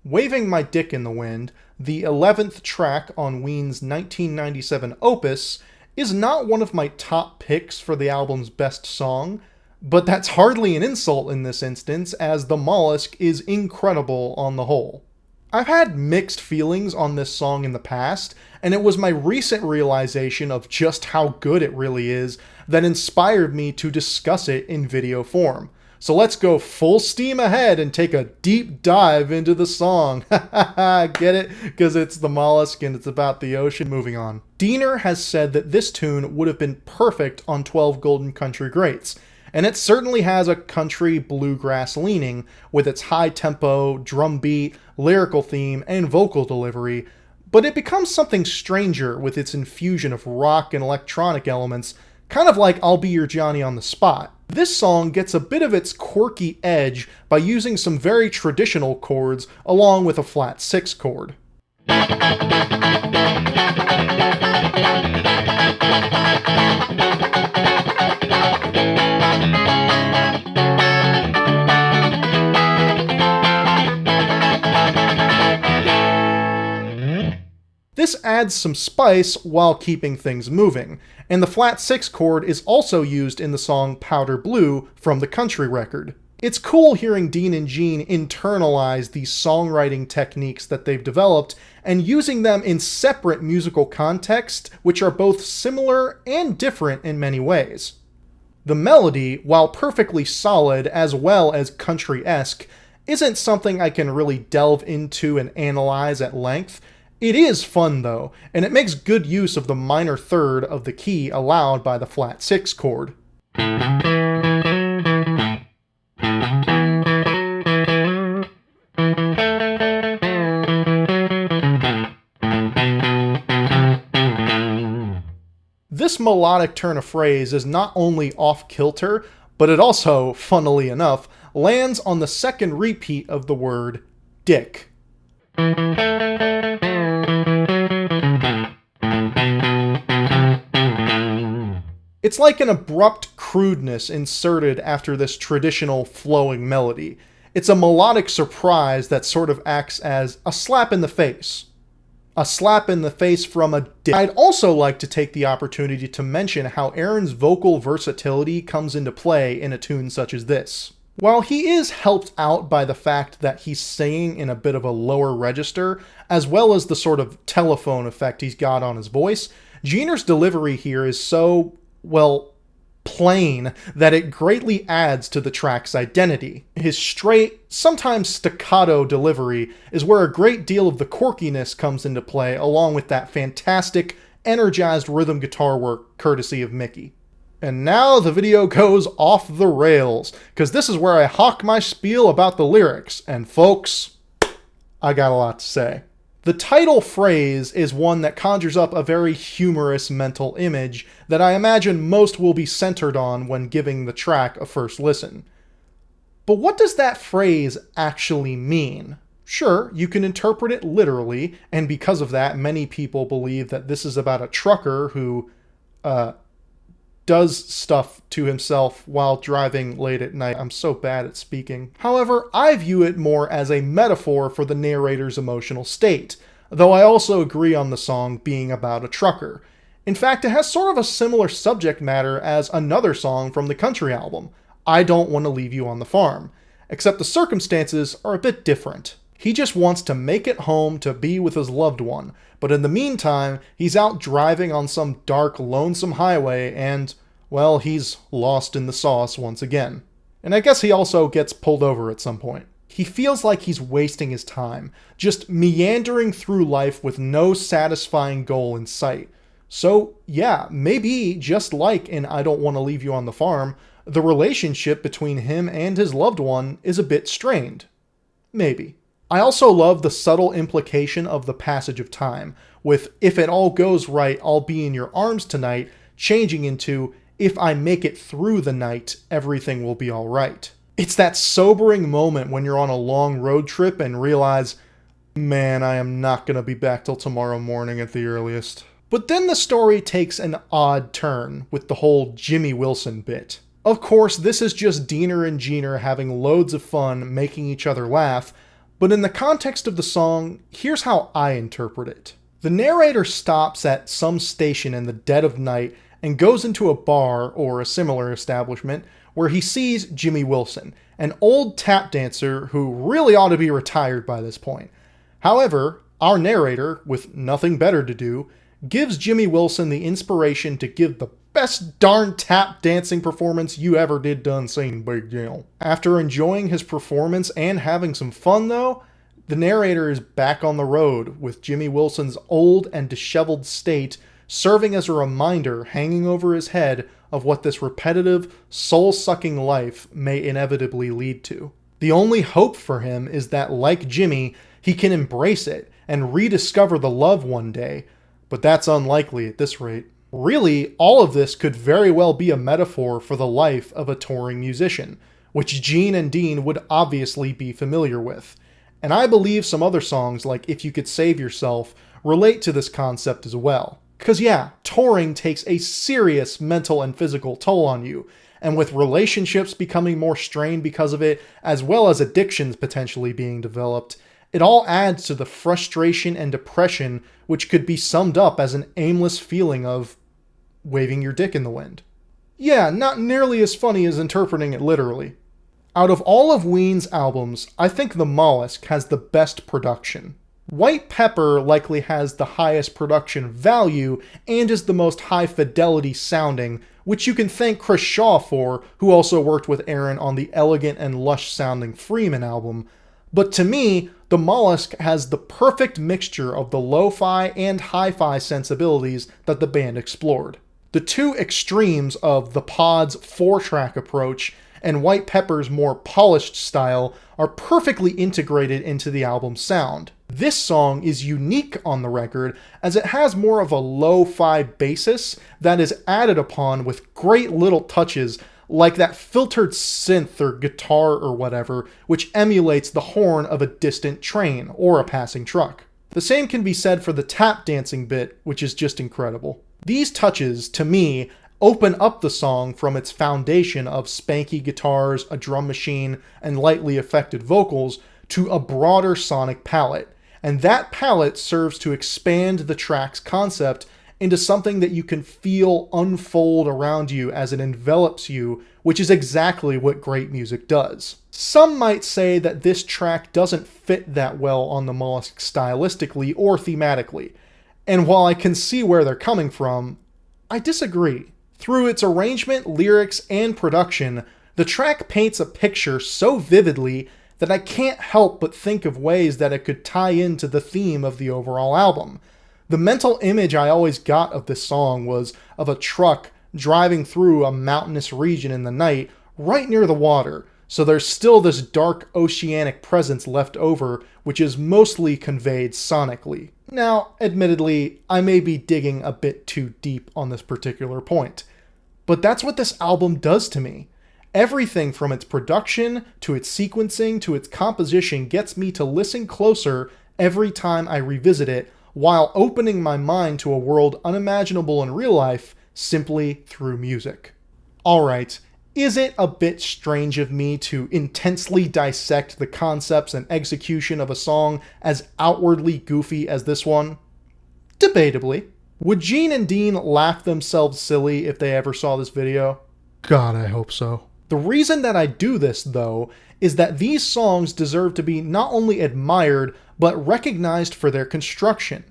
Waving My Dick in the Wind, the 11th track on Ween's 1997 opus, is not one of my top picks for the album's best song, but that's hardly an insult in this instance, as The Mollusk is incredible on the whole. I've had mixed feelings on this song in the past, and it was my recent realization of just how good it really is that inspired me to discuss it in video form. So let's go full steam ahead and take a deep dive into the song. Get it? Because it's The Mollusk and it's about the ocean. Moving on. Diener has said that this tune would have been perfect on 12 Golden Country Greats, and it certainly has a country bluegrass leaning with its high tempo, drum beat, lyrical theme, and vocal delivery, but it becomes something stranger with its infusion of rock and electronic elements, kind of like I'll Be Your Johnny on the Spot. This song gets a bit of its quirky edge by using some very traditional chords along with a flat 6 chord. This adds some spice while keeping things moving, and the flat 6 chord is also used in the song Powder Blue from the country record. It's cool hearing Dean and Gene internalize these songwriting techniques that they've developed and using them in separate musical contexts, which are both similar and different in many ways. The melody, while perfectly solid as well as country-esque, isn't something I can really delve into and analyze at length. It is fun though, and it makes good use of the minor third of the key allowed by the flat 6 chord. This melodic turn of phrase is not only off-kilter, but it also, funnily enough, lands on the second repeat of the word dick. It's like an abrupt crudeness inserted after this traditional flowing melody. It's a melodic surprise that sort of acts as a slap in the face. A slap in the face from a dick. I'd also like to take the opportunity to mention how Aaron's vocal versatility comes into play in a tune such as this. While he is helped out by the fact that he's singing in a bit of a lower register, as well as the sort of telephone effect he's got on his voice, Jeaner's delivery here is so, well, plain that it greatly adds to the track's identity. His straight, sometimes staccato delivery is where a great deal of the quirkiness comes into play, along with that fantastic, energized rhythm guitar work courtesy of Mickey. And now the video goes off the rails, because this is where I hawk my spiel about the lyrics, and folks, I got a lot to say. The title phrase is one that conjures up a very humorous mental image that I imagine most will be centered on when giving the track a first listen. But what does that phrase actually mean? Sure, you can interpret it literally, and because of that, many people believe that this is about a trucker who, does stuff to himself while driving late at night. I'm so bad at speaking. However, I view it more as a metaphor for the narrator's emotional state, though I also agree on the song being about a trucker. In fact, it has sort of a similar subject matter as another song from the country album, I Don't Want to Leave You on the Farm, except the circumstances are a bit different. He just wants to make it home to be with his loved one, but in the meantime, he's out driving on some dark, lonesome highway and, well, he's lost in the sauce once again. And I guess he also gets pulled over at some point. He feels like he's wasting his time, just meandering through life with no satisfying goal in sight. So, yeah, maybe, just like in I Don't Want to Leave You on the Farm, the relationship between him and his loved one is a bit strained. Maybe. I also love the subtle implication of the passage of time, with if it all goes right, I'll be in your arms tonight, changing into if I make it through the night, everything will be alright. It's that sobering moment when you're on a long road trip and realize, man, I am not going to be back till tomorrow morning at the earliest. But then the story takes an odd turn with the whole Jimmy Wilson bit. Of course, this is just Diener and Jeaner having loads of fun making each other laugh, But in the context of the song, here's how I interpret it. The narrator stops at some station in the dead of night and goes into a bar or a similar establishment where he sees Jimmy Wilson, an old tap dancer who really ought to be retired by this point. However, our narrator, with nothing better to do, gives Jimmy Wilson the inspiration to give the best darn tap dancing performance you ever done seen, big deal. After enjoying his performance and having some fun though, the narrator is back on the road with Jimmy Wilson's old and disheveled state serving as a reminder hanging over his head of what this repetitive, soul-sucking life may inevitably lead to. The only hope for him is that, like Jimmy, he can embrace it and rediscover the love one day, but that's unlikely at this rate. Really, all of this could very well be a metaphor for the life of a touring musician, which Gene and Dean would obviously be familiar with. And I believe some other songs like If You Could Save Yourself relate to this concept as well. Because yeah, touring takes a serious mental and physical toll on you, and with relationships becoming more strained because of it, as well as addictions potentially being developed, it all adds to the frustration and depression which could be summed up as an aimless feeling of waving your dick in the wind. Yeah, not nearly as funny as interpreting it literally. Out of all of Ween's albums, I think The Mollusk has the best production. White Pepper likely has the highest production value and is the most high-fidelity sounding, which you can thank Chris Shaw for, who also worked with Aaron on the elegant and lush-sounding Freeman album. But to me, The Mollusk has the perfect mixture of the lo-fi and hi-fi sensibilities that the band explored. The two extremes of The Pod's 4-track approach and White Pepper's more polished style are perfectly integrated into the album's sound. This song is unique on the record as it has more of a lo-fi basis that is added upon with great little touches like that filtered synth or guitar or whatever, which emulates the horn of a distant train or a passing truck. The same can be said for the tap dancing bit, which is just incredible. These touches, to me, open up the song from its foundation of spanky guitars, a drum machine, and lightly affected vocals to a broader sonic palette. And that palette serves to expand the track's concept into something that you can feel unfold around you as it envelops you, which is exactly what great music does. Some might say that this track doesn't fit that well on The Mollusk stylistically or thematically, and while I can see where they're coming from, I disagree. Through its arrangement, lyrics, and production, the track paints a picture so vividly that I can't help but think of ways that it could tie into the theme of the overall album. The mental image I always got of this song was of a truck driving through a mountainous region in the night, right near the water, so there's still this dark oceanic presence left over, which is mostly conveyed sonically. Now, admittedly, I may be digging a bit too deep on this particular point, but that's what this album does to me. Everything from its production, to its sequencing, to its composition gets me to listen closer every time I revisit it, while opening my mind to a world unimaginable in real life simply through music. Alright, is it a bit strange of me to intensely dissect the concepts and execution of a song as outwardly goofy as this one? Debatably. Would Gene and Dean laugh themselves silly if they ever saw this video? God, I hope so. The reason that I do this, though, is that these songs deserve to be not only admired, but recognized for their construction.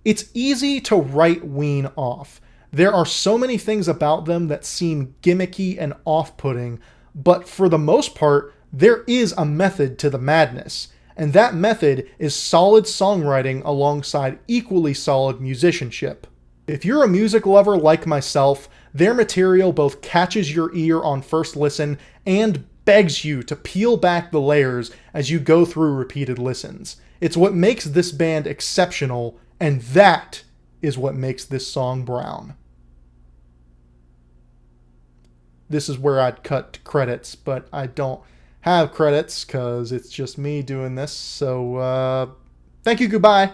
It's easy to write Ween off. There are so many things about them that seem gimmicky and off-putting, but for the most part, there is a method to the madness, and that method is solid songwriting alongside equally solid musicianship. If you're a music lover like myself, their material both catches your ear on first listen and begs you to peel back the layers as you go through repeated listens. It's what makes this band exceptional, and that is what makes this song brown. This is where I'd cut to credits, but I don't have credits because it's just me doing this, so thank you, goodbye.